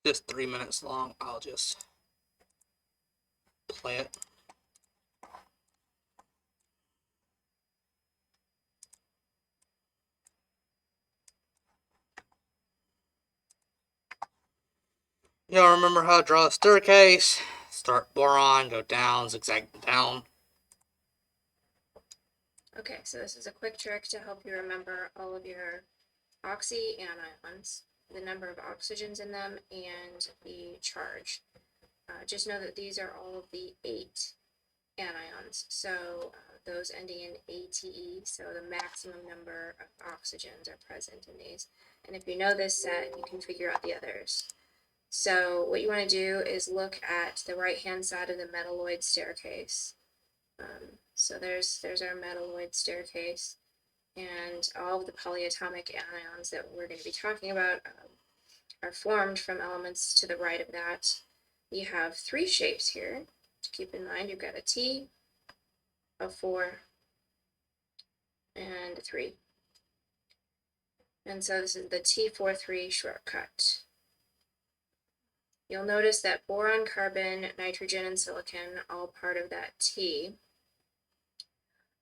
just 3 minutes long. I'll just play it. Y'all remember how to draw a staircase? Start boron, go down, zigzag down. Okay, so this is a quick trick to help you remember all of your oxy anions, the number of oxygens in them, and the charge. Just know that these are all of the 8 anions, so those ending in ATE, so the maximum number of oxygens are present in these. And if you know this set, you can figure out the others. So what you want to do is look at the right-hand side of the metalloid staircase. So there's our metalloid staircase, and all of the polyatomic anions that we're going to be talking about are formed from elements to the right of that. You have 3 shapes here to keep in mind. You've got a T, a 4, and a 3. And so this is the T43 shortcut. You'll notice that boron, carbon, nitrogen, and silicon, all part of that T,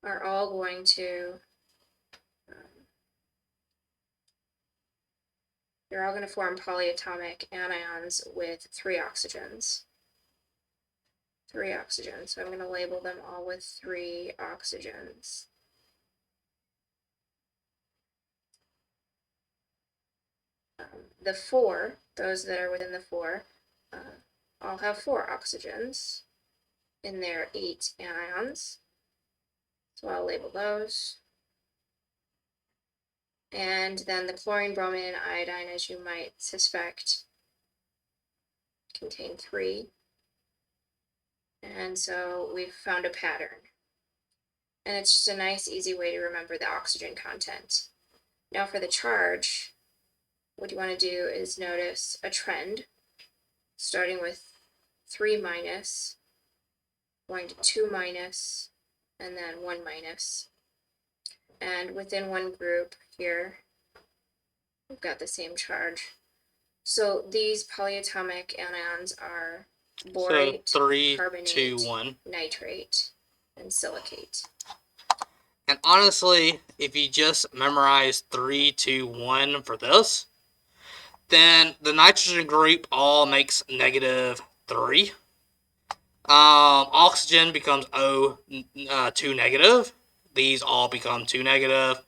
are all going to they're all going to form polyatomic anions with 3 oxygens. 3 oxygens. So I'm going to label them all with 3 oxygens. The 4, those that are within the 4, all have 4 oxygens in their 8 anions. So I'll label those. And then the chlorine, bromine, and iodine, as you might suspect, contain 3. And so we've found a pattern. And it's just a nice, easy way to remember the oxygen content. Now for the charge, what you want to do is notice a trend, starting with 3 minus, going to 2 minus, and then 1 minus. And within one group here, we've got the same charge. So these polyatomic anions are borate, So 3, carbonate, 2, 1. nitrate, and silicate. And honestly, if you just memorize 3, 2, 1 for this, then the nitrogen group all makes -3. Oxygen becomes O2 negative. These all become 2 negative.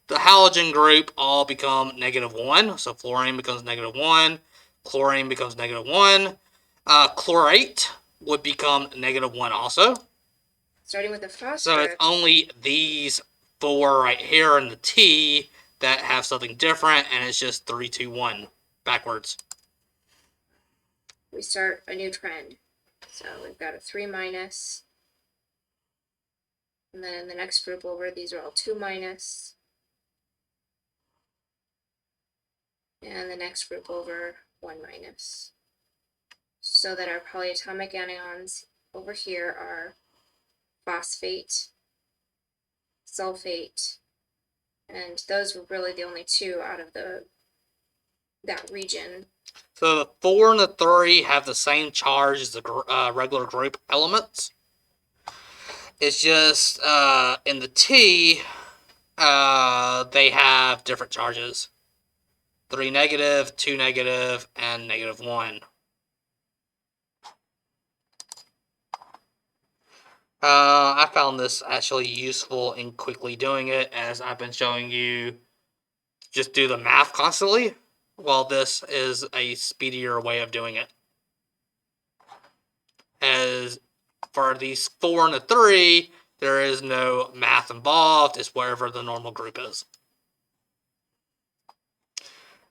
The halogen group all become -1. So fluorine becomes -1. Chlorine becomes -1. Chlorate would become -1 also. Starting with the phosphorus. So it's only these 4 right here in the T that have something different, and it's just 3, 2, 1 backwards. We start a new trend. So we've got a 3 minus. And then in the next group over, these are all 2 minus. And the next group over, 1 minus. So that our polyatomic anions over here are phosphate, sulfate, and those were really the only 2 out of that region. So the 4 and the 3 have the same charge as the regular group elements. It's just in the T, they have different charges. 3 negative, 2 negative, and -1. I found this actually useful in quickly doing it, as I've been showing you just do the math constantly. Well, this is a speedier way of doing it. As for these 4 and the 3, there is no math involved. It's wherever the normal group is.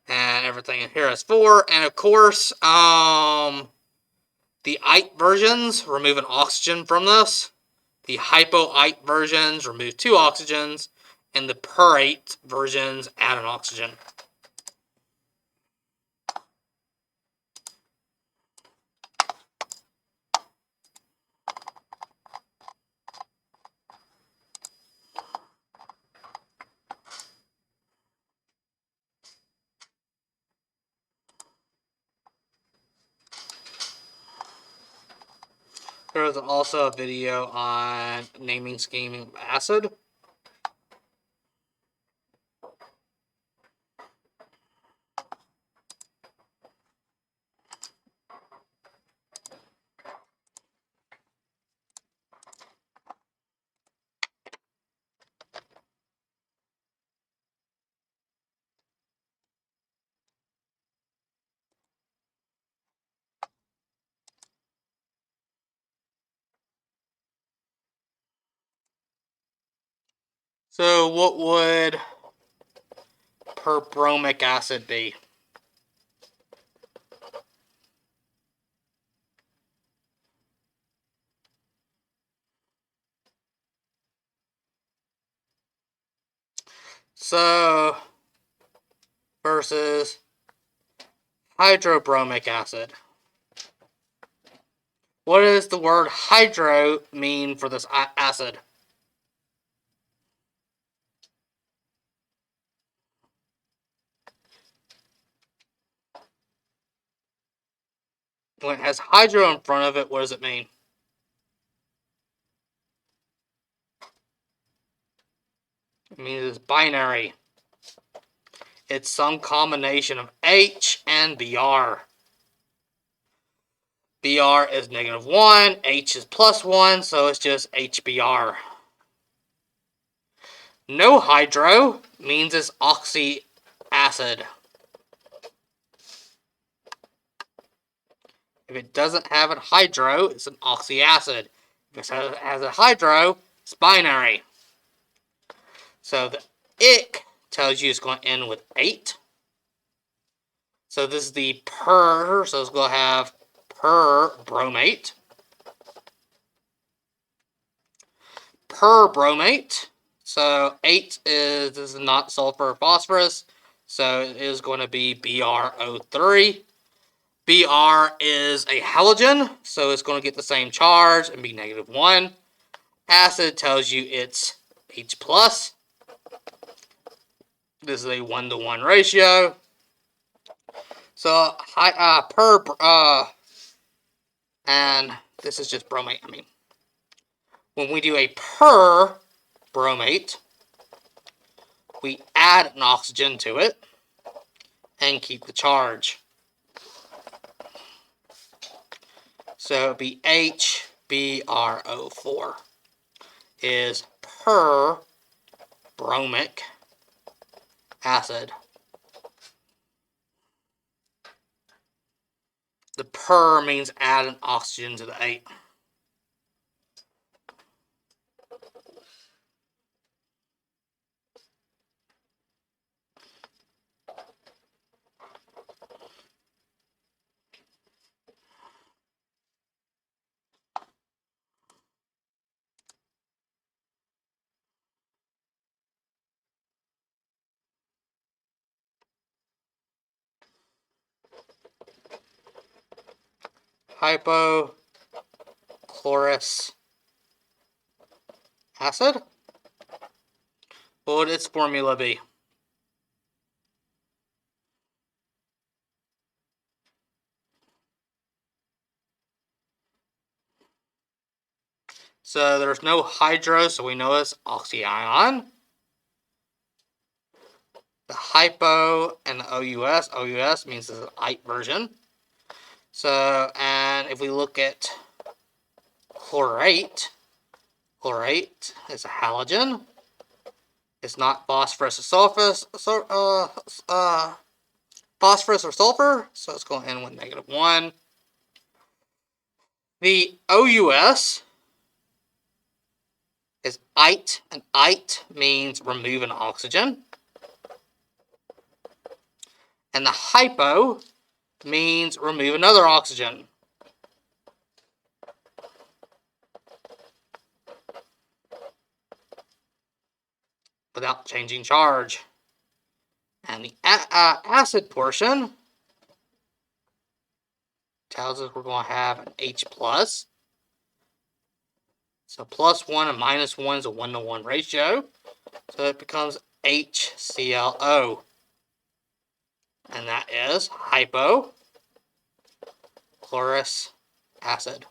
And everything in here is 4. And of course, the ite versions remove an oxygen from this. The hypoite versions remove 2 oxygens. And the perate versions add an oxygen. There's also a video on naming scheme acid. So what would perbromic acid be? So versus hydrobromic acid. What does the word hydro mean for this acid? When it has hydro in front of it, what does it mean? It means it's binary. It's some combination of H and Br. Br is -1, H is +1, so it's just HBr. No hydro means it's oxy acid. If it doesn't have a hydro, it's an oxy acid. If it has a hydro, it's binary. So the ick tells you it's going to end with 8. So this is the per, so it's going to have perbromate. Perbromate. So 8 is, this is not sulfur or phosphorus, so it is going to be BrO3. Br is a halogen, so it's going to get the same charge and be -1. Acid tells you it's H+. This is a 1-to-1 ratio. So, and this is just bromate, when we do a perbromate, we add an oxygen to it and keep the charge. So it'd be HBrO4 is perbromic acid. The per means add an oxygen to the 8. Hypochlorous acid. What would its formula be? So there's no hydro, so we know it's oxyion. The hypo and the OUS, OUS means it's an ite version. So, and if we look at chlorate, chlorate is a halogen. It's not phosphorus or sulfur, phosphorus or sulfur, so it's going to end with -1. The OUS is ite, and ite means remove an oxygen. And the hypo means remove another oxygen. Without changing charge. And the acid portion tells us we're going to have an H+. So +1 and -1 is a 1-to-1 ratio. So it becomes HClO. And that is hypochlorous acid.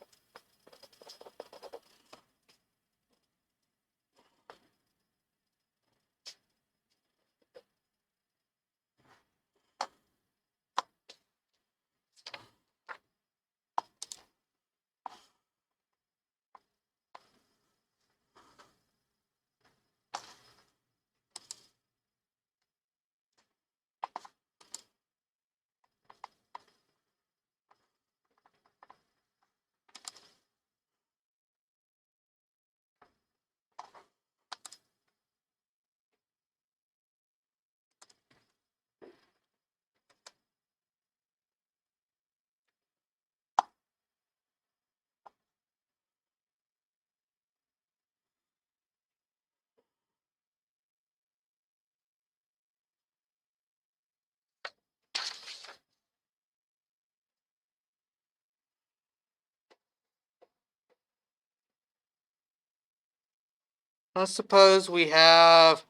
Let's suppose we have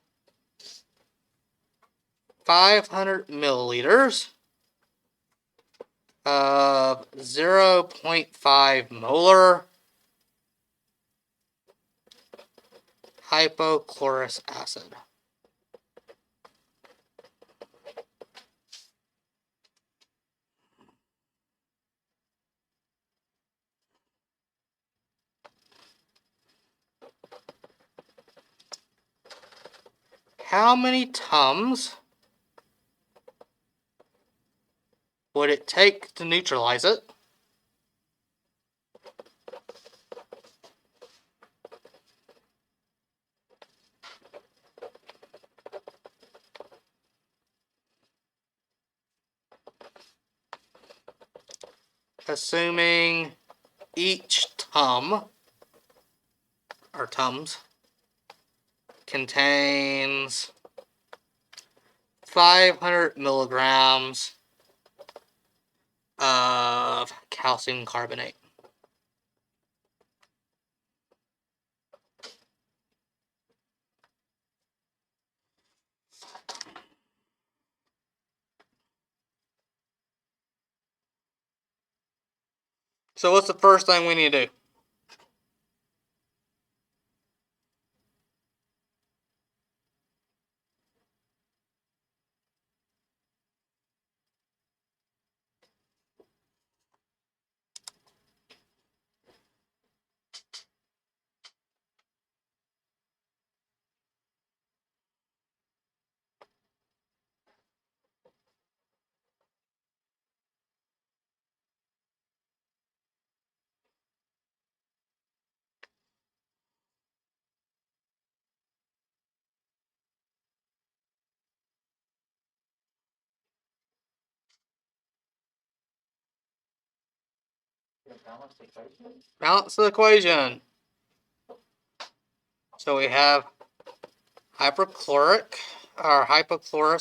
500 milliliters of 0.5 molar hypochlorous acid. How many tums would it take to neutralize it? Assuming each tum, or tums, contains 500 milligrams of calcium carbonate. So what's the first thing we need to do? Balance the equation. So we have hypochlorous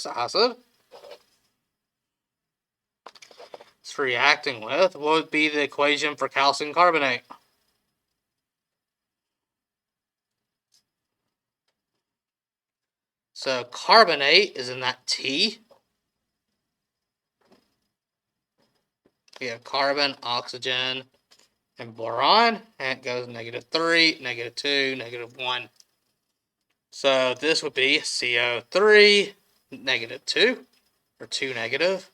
acid. It's reacting with, what would be the equation for calcium carbonate? So carbonate is in that T. We have carbon, oxygen, and boron, and it goes -3, -2, -1. So this would be CO3, -2, or 2 negative.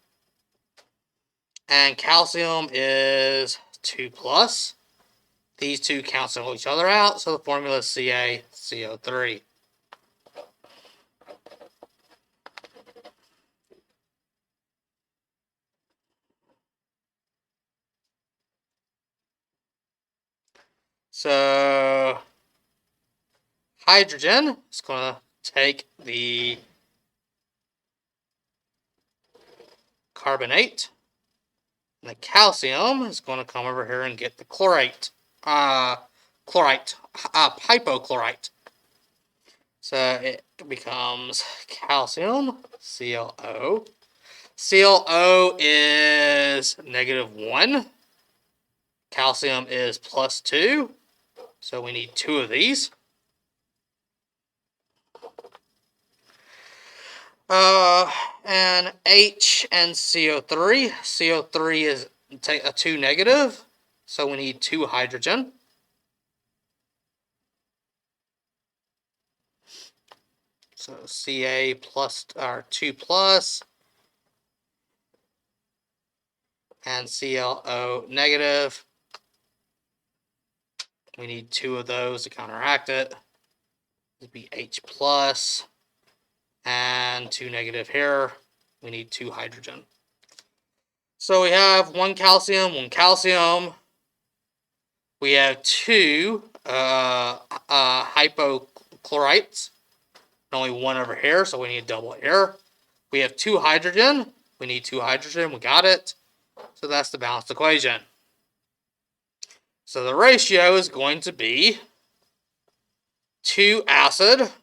And calcium is 2 plus. These two cancel each other out, so the formula is CaCO3. So hydrogen is going to take the carbonate, and the calcium is going to come over here and get the hypochlorite. So it becomes calcium, ClO. ClO is -1. Calcium is +2. So we need 2 of these. And H and CO3. CO3 is a 2 negative. So we need 2 hydrogen. So Ca plus, or 2 plus, and ClO negative. We need 2 of those to counteract it. It'd be H plus, and 2 negative here. We need 2 hydrogen. So we have 1 calcium, 1 calcium. We have 2 hypochlorites. Only 1 over here, so we need double here. We have 2 hydrogen. We need 2 hydrogen. We got it. So that's the balanced equation. So the ratio is going to be 2 acid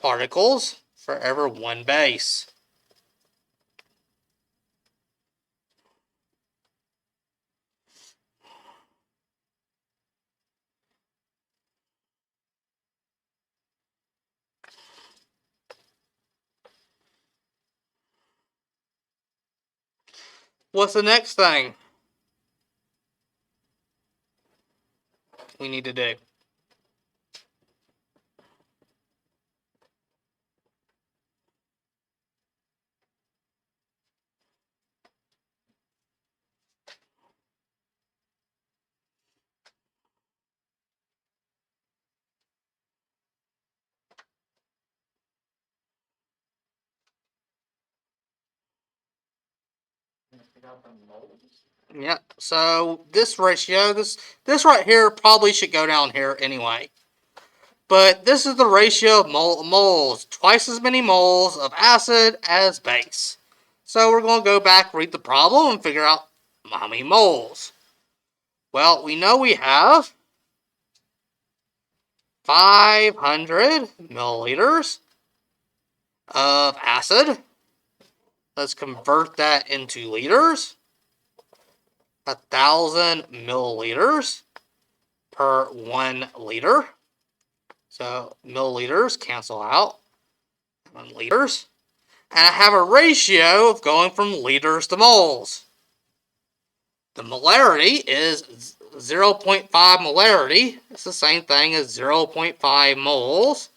particles for every 1 base. What's the next thing we need to do? Yeah, so this ratio, this right here probably should go down here anyway. But this is the ratio of moles, twice as many moles of acid as base. So we're going to go back, read the problem, and figure out how many moles. Well, we know we have 500 milliliters of acid. Let's convert that into liters. 1,000 milliliters per 1 liter. So milliliters cancel out. 1 liters. And I have a ratio of going from liters to moles. The molarity is 0.5 molarity. It's the same thing as 0.5 moles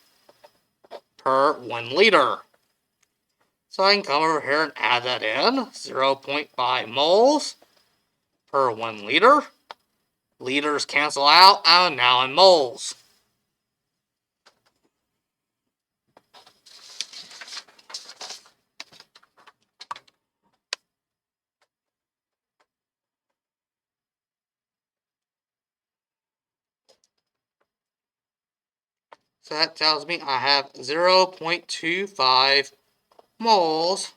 per 1 liter. So I can come over here and add that in. 0.5 moles per 1 liter. Liters cancel out, and now in moles. So that tells me I have 0.25 moles.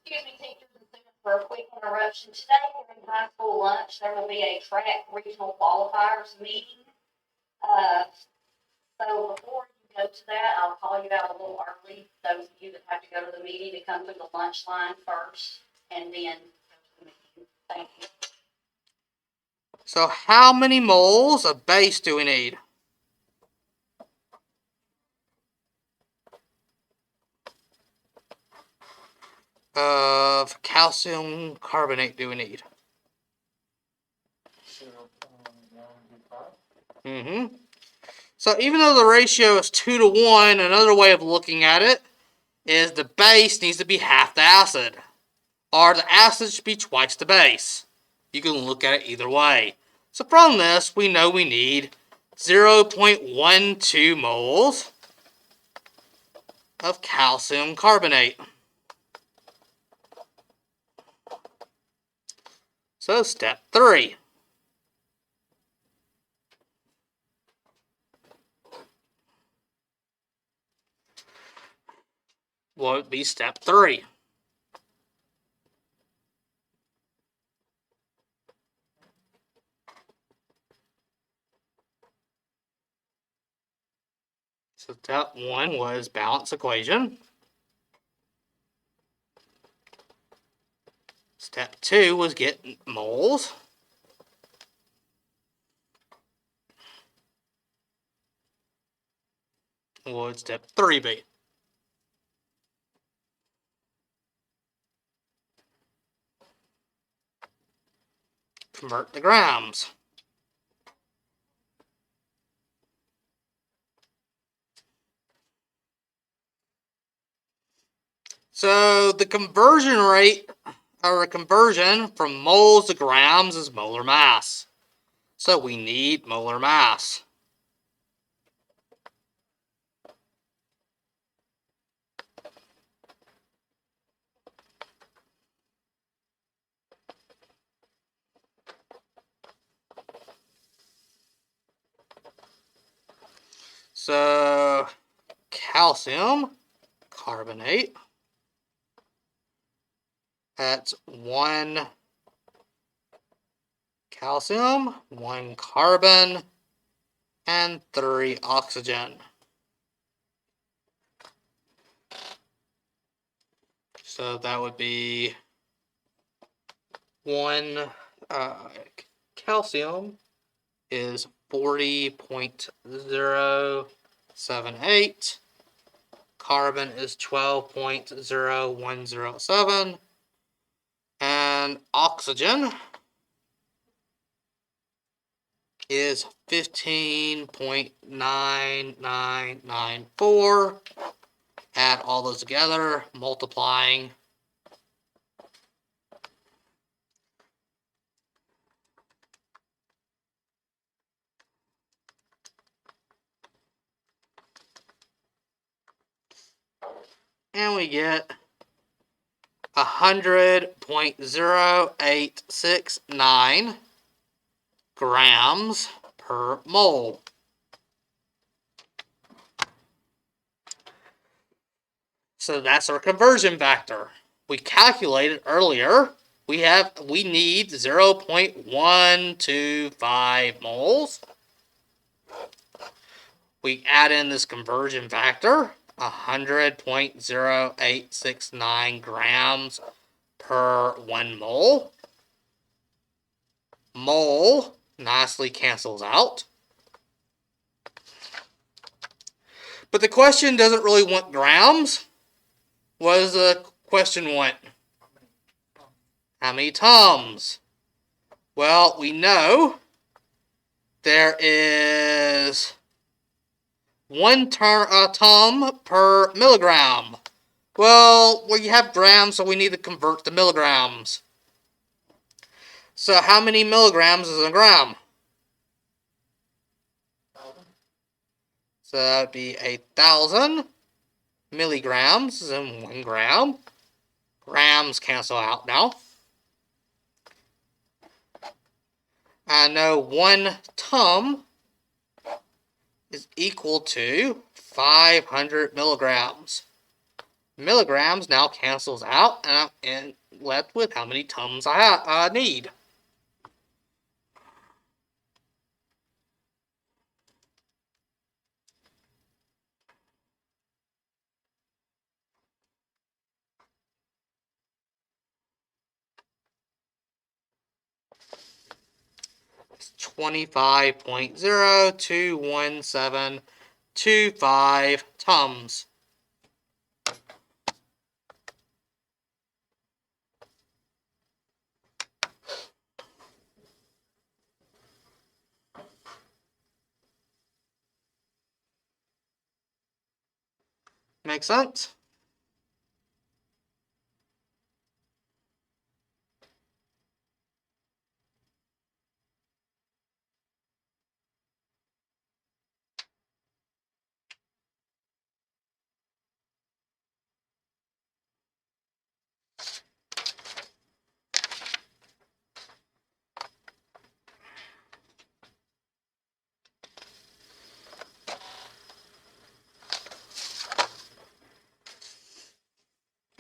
Excuse me, teachers, for a quick interruption. Today during high school lunch, there will be a track regional qualifiers meeting. So before you go to that, I'll call you out a little early. Those of you that have to go to the meeting to come through the lunch line first and then go to the meeting. Thank you. So how many moles of base do we need? Of calcium carbonate do we need? So even though the ratio is 2 to 1, another way of looking at it is the base needs to be half the acid. Or the acid should be twice the base. You can look at it either way. So from this, we know we need 0.12 moles of calcium carbonate. So step 3. What would be step 3? So step 1 was balance equation. Step 2 was get moles. What would step 3 be? Convert the grams. So the conversion rate, or a conversion from moles to grams, is molar mass. So we need molar mass. So calcium carbonate, that's 1 calcium, 1 carbon, and 3 oxygen. So that would be 1 calcium is 40.078. Carbon is 12.0107. And And oxygen is 15.9994. Add all those together, multiplying. And we get 100.0869 grams per mole. So that's our conversion factor. We calculated earlier. We need 0.125 moles. We add in this conversion factor, 100.0869 grams per 1 mole. Mole nicely cancels out. But the question doesn't really want grams. What does the question want? How many tums? Well, we know there is 1 tum per milligram. Well, we have grams, so we need to convert to milligrams. So how many milligrams is a gram? So that would be 1,000 milligrams is in 1 gram. Grams cancel out now. I know 1 tum is equal to 500 milligrams. Milligrams now cancels out, and I'm left with how many tums I need. It's 25.021725 tums. Make sense?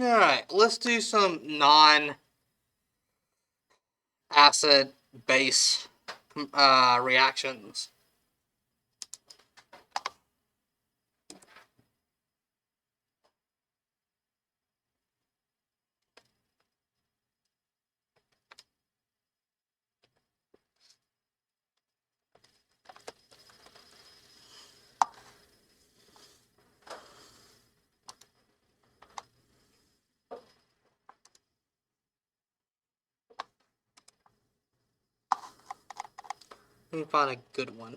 Alright, let's do some non-acid base reactions. Let me find a good one.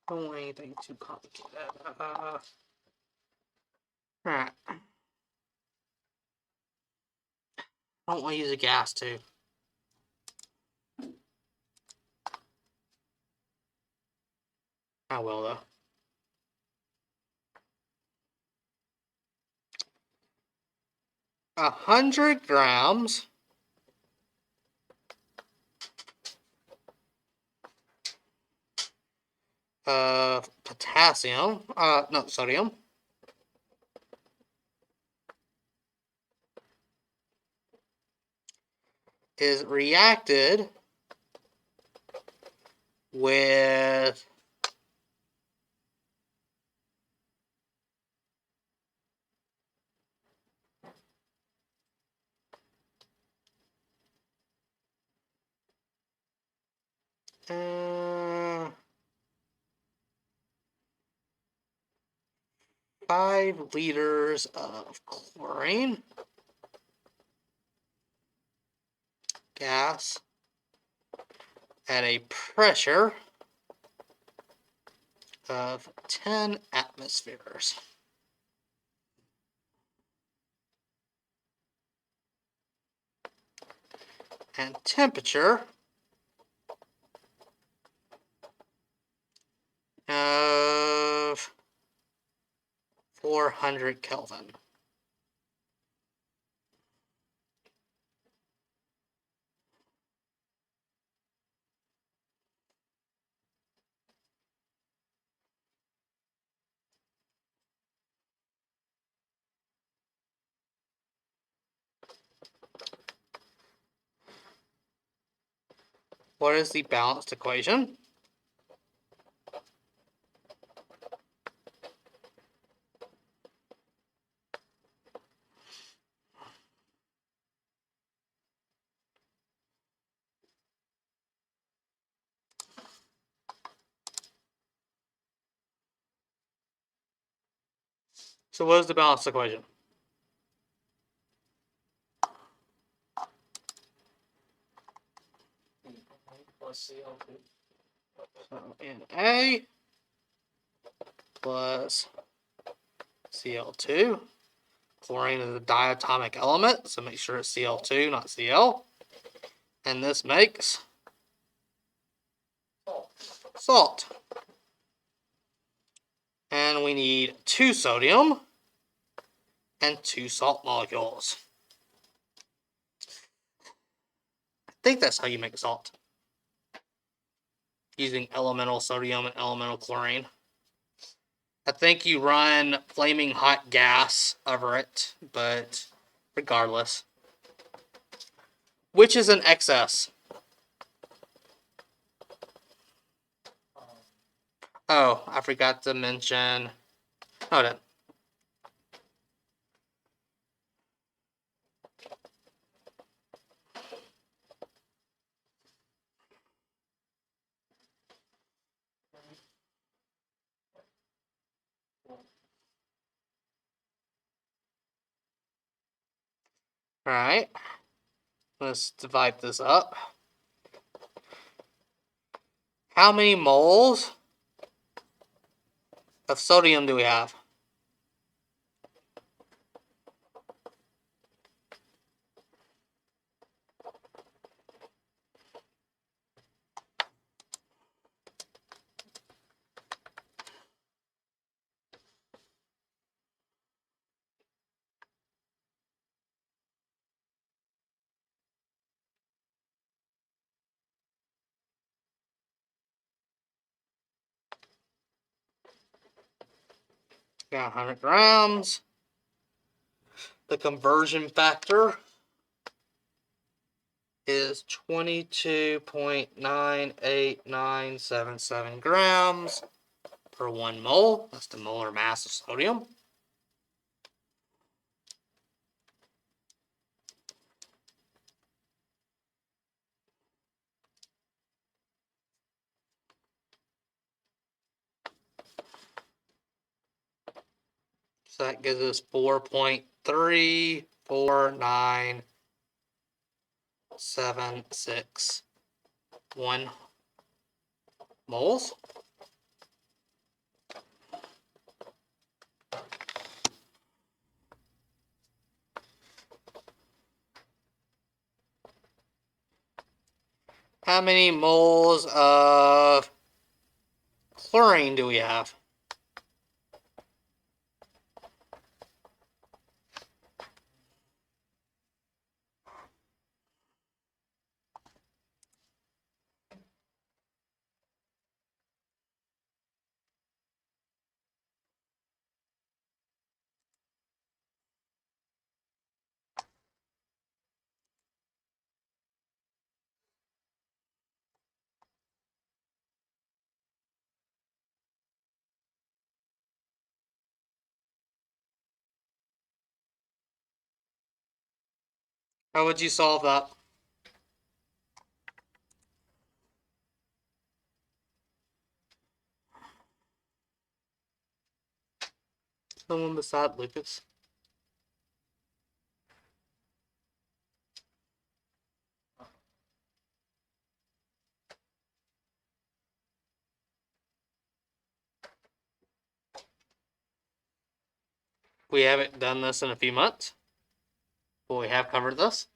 Don't want anything too complicated. Alright. I don't want to use a gas tube. I will though. A 100 grams of potassium, no, sodium, is reacted with uh, 5 liters of chlorine gas at a pressure of 10 atmospheres. And temperature of 400 Kelvin. What is the balanced equation? So what is the balanced equation? So Na plus Cl2. Chlorine is a diatomic element, so make sure it's Cl2, not Cl. And this makes salt. And we need 2 sodium and 2 salt molecules. I think that's how you make salt. Using elemental sodium and elemental chlorine. I think you run flaming hot gas over it, but regardless. Which is an excess? Oh, I forgot to mention. Hold on. Alright. Let's divide this up. How many moles of sodium do we have? Got 100 grams. The conversion factor is 22.98977 grams per 1 mole. That's the molar mass of sodium. So that gives us 4.349761 moles. How many moles of chlorine do we have? How would you solve that? Someone beside Lucas. We haven't done this in a few months, but we have covered this.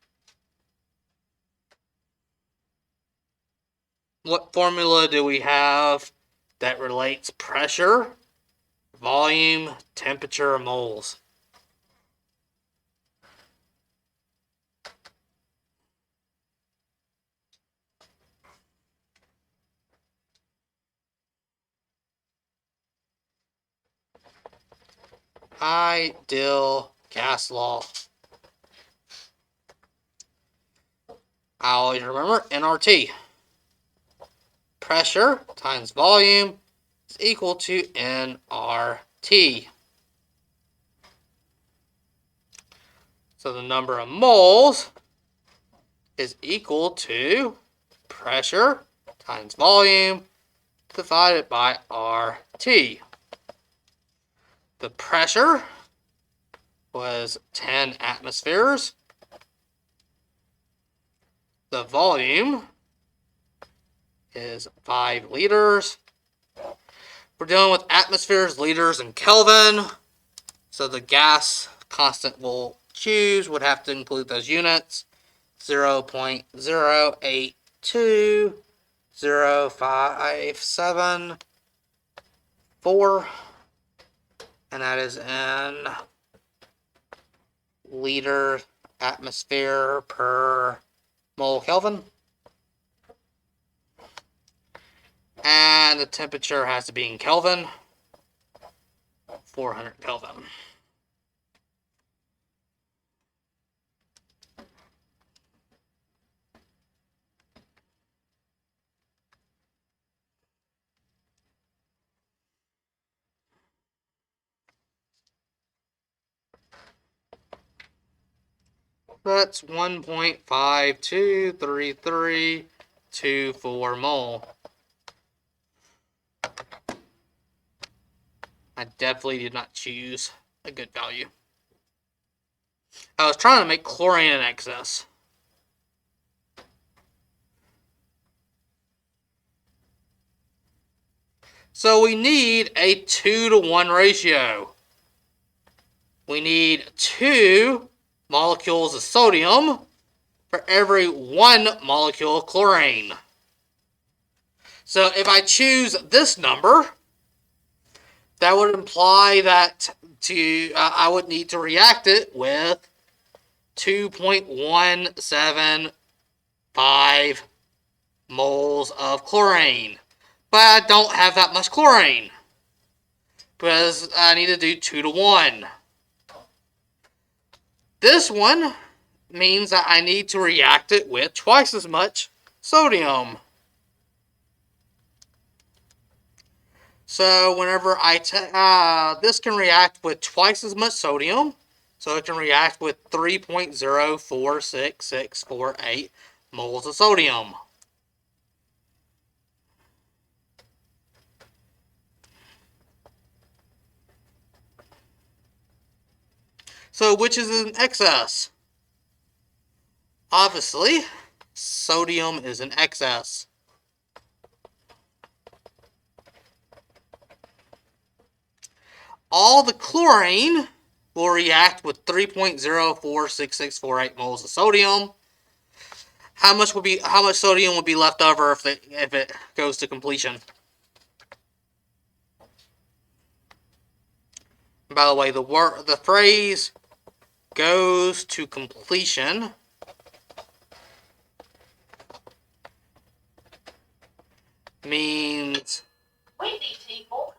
What formula do we have that relates pressure, volume, temperature, moles? Ideal gas law. I always remember nRT. Pressure times volume is equal to nRT. So the number of moles is equal to pressure times volume divided by RT. The pressure was 10 atmospheres. The volume is 5 liters. We're dealing with atmospheres, liters, and Kelvin. So the gas constant we'll choose would have to include those units. 0.082057 and that is in liter atmosphere per mole Kelvin. And the temperature has to be in Kelvin, 400 Kelvin. That's 1.523324 mole. I definitely did not choose a good value. I was trying to make chlorine in excess. So we need a 2-to-1 ratio. We need 2 molecules of sodium for every 1 molecule of chlorine. So if I choose this number, that would imply that I would need to react it with 2.175 moles of chlorine. But I don't have that much chlorine, because I need to do 2-to-1. This one means that I need to react it with twice as much sodium. So whenever this can react with twice as much sodium, so it can react with 3.046648 moles of sodium. So which is in excess? Obviously, sodium is in excess. All the chlorine will react with 3.046648 moles of sodium. How much sodium will be left over if it goes to completion? By the way, the phrase goes to completion means We need people.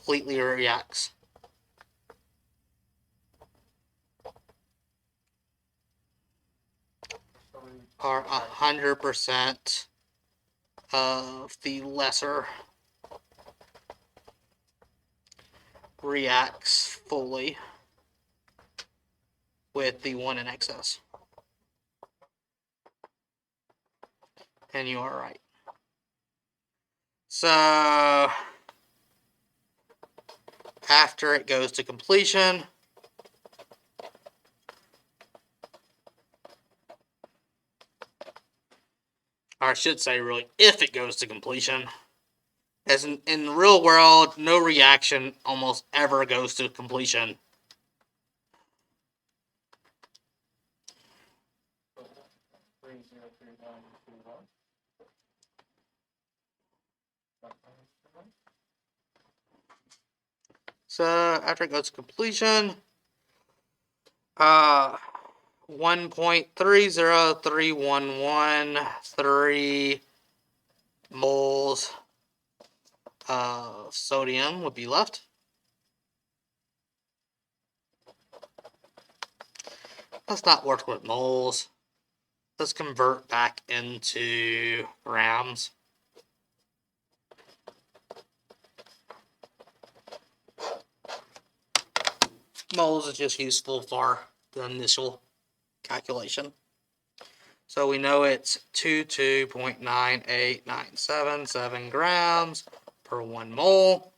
completely reacts. Or 100% of the lesser reacts fully with the one in excess. And you are right. So after it goes to completion, or I should say really, if it goes to completion, as in the real world, no reaction almost ever goes to completion. So after it goes to completion, 1.30313 moles of sodium would be left. Let's not work with moles. Let's convert back into grams. Moles is just useful for the initial calculation. So we know it's 22.98977 grams per 1 mole.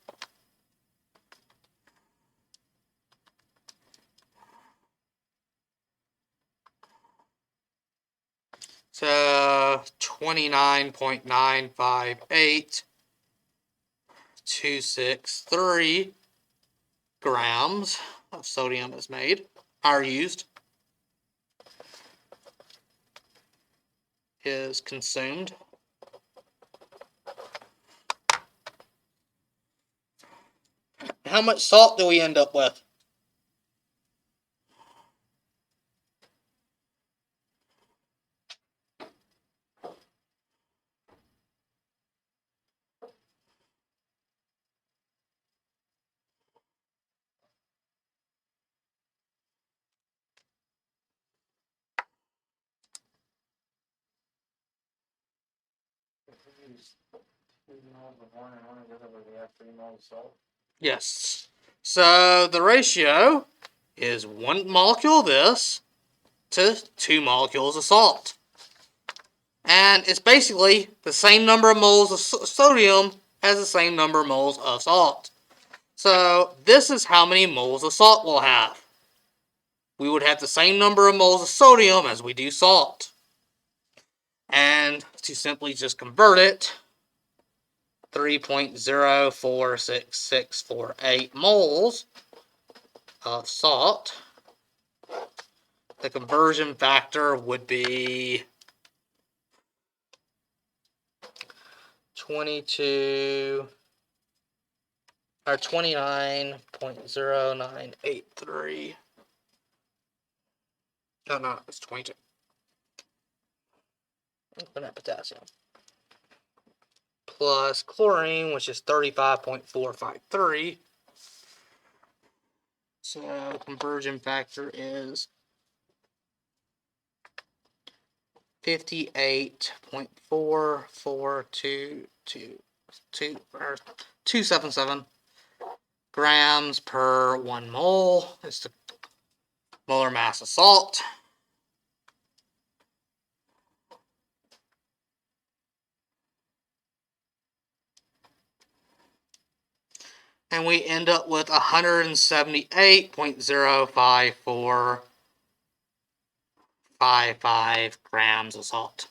So 29.958263 grams of sodium is made, are used, is consumed. How much salt do we end up with? Yes. So the ratio is 1 molecule of this to 2 molecules of salt. And it's basically the same number of moles of sodium as the same number of moles of salt. So this is how many moles of salt we'll have. We would have the same number of moles of sodium as we do salt. And to simply just convert it, 3.046648 moles of salt. The conversion factor would be 29.0983. No, it's 22. Look at potassium. Plus chlorine, which is 35.453. So conversion factor is 58.44222 grams per 1 mole. It's the molar mass of salt. And we end up with 178.05455 grams of salt.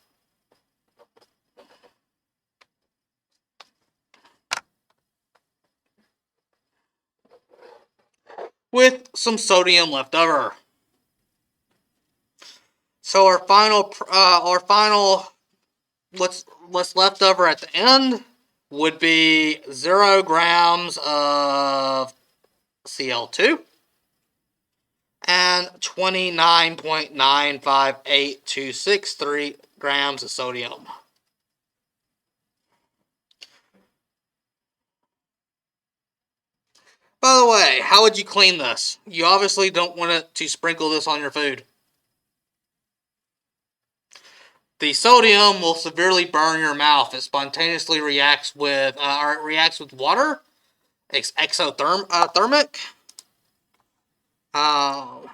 With some sodium left over. So our final what's left over at the end would be 0 grams of Cl2 and 29.958263 grams of sodium. By the way, how would you clean this? You obviously don't want to sprinkle this on your food. The sodium will severely burn your mouth. It spontaneously reacts with water. It's exothermic. Um,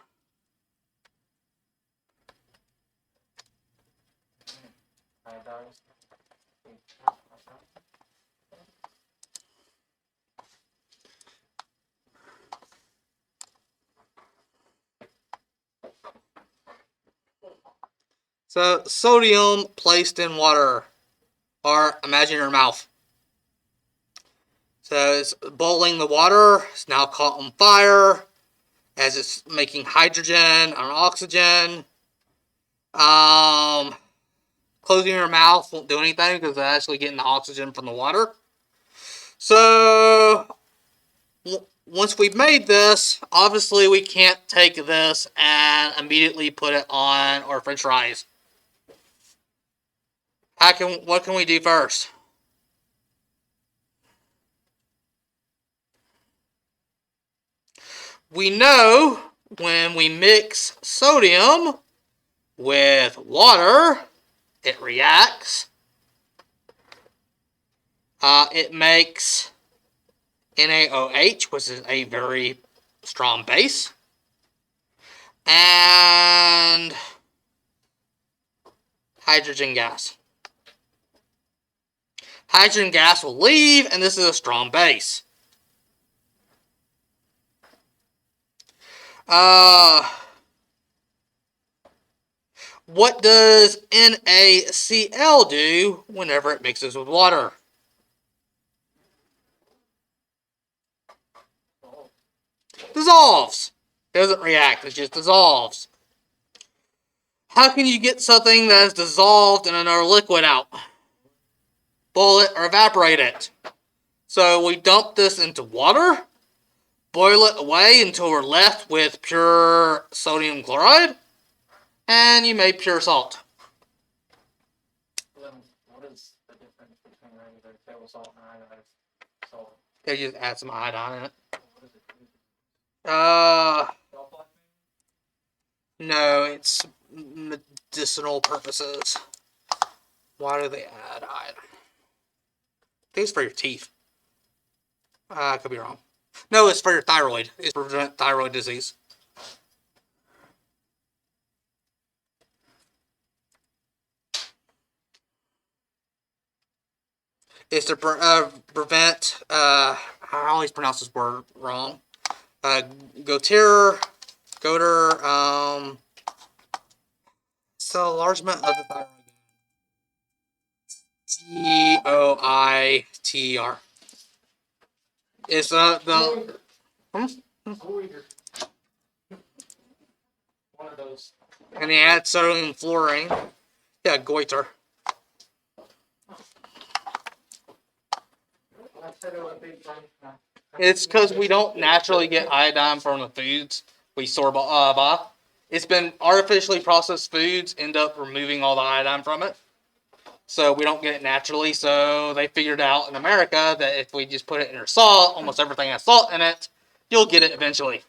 so sodium placed in water, or imagine your mouth. So it's boiling the water. It's now caught on fire as it's making hydrogen and oxygen. Closing your mouth won't do anything because it's actually getting the oxygen from the water. So once we've made this, obviously we can't take this and immediately put it on our French fries. What can we do first? We know when we mix sodium with water, it reacts. It makes NaOH, which is a very strong base. And hydrogen gas. Hydrogen gas will leave, and this is a strong base. What does NaCl do whenever it mixes with water? Dissolves. Doesn't react, it just dissolves. How can you get something that is dissolved in another liquid out? Boil it or evaporate it. So we dump this into water, boil it away until we're left with pure sodium chloride, and you made pure salt. What is the difference between regular table salt and iodized salt? They just add some iodine in it. What is it? No, it's medicinal purposes. Why do they add iodine? I think it's for your teeth. I could be wrong. No, it's for your thyroid. It's to prevent thyroid disease. It's to prevent, I always pronounce this word wrong. Goiter, so enlargement of the thyroid. Goiter. It's the. One of those. And they add sodium fluorine. Yeah, goiter. It's because we don't naturally get iodine from the foods we store by. It's been artificially processed foods end up removing all the iodine from it. So we don't get it naturally. So they figured out in America that if we just put it in your salt, almost everything has salt in it, you'll get it eventually.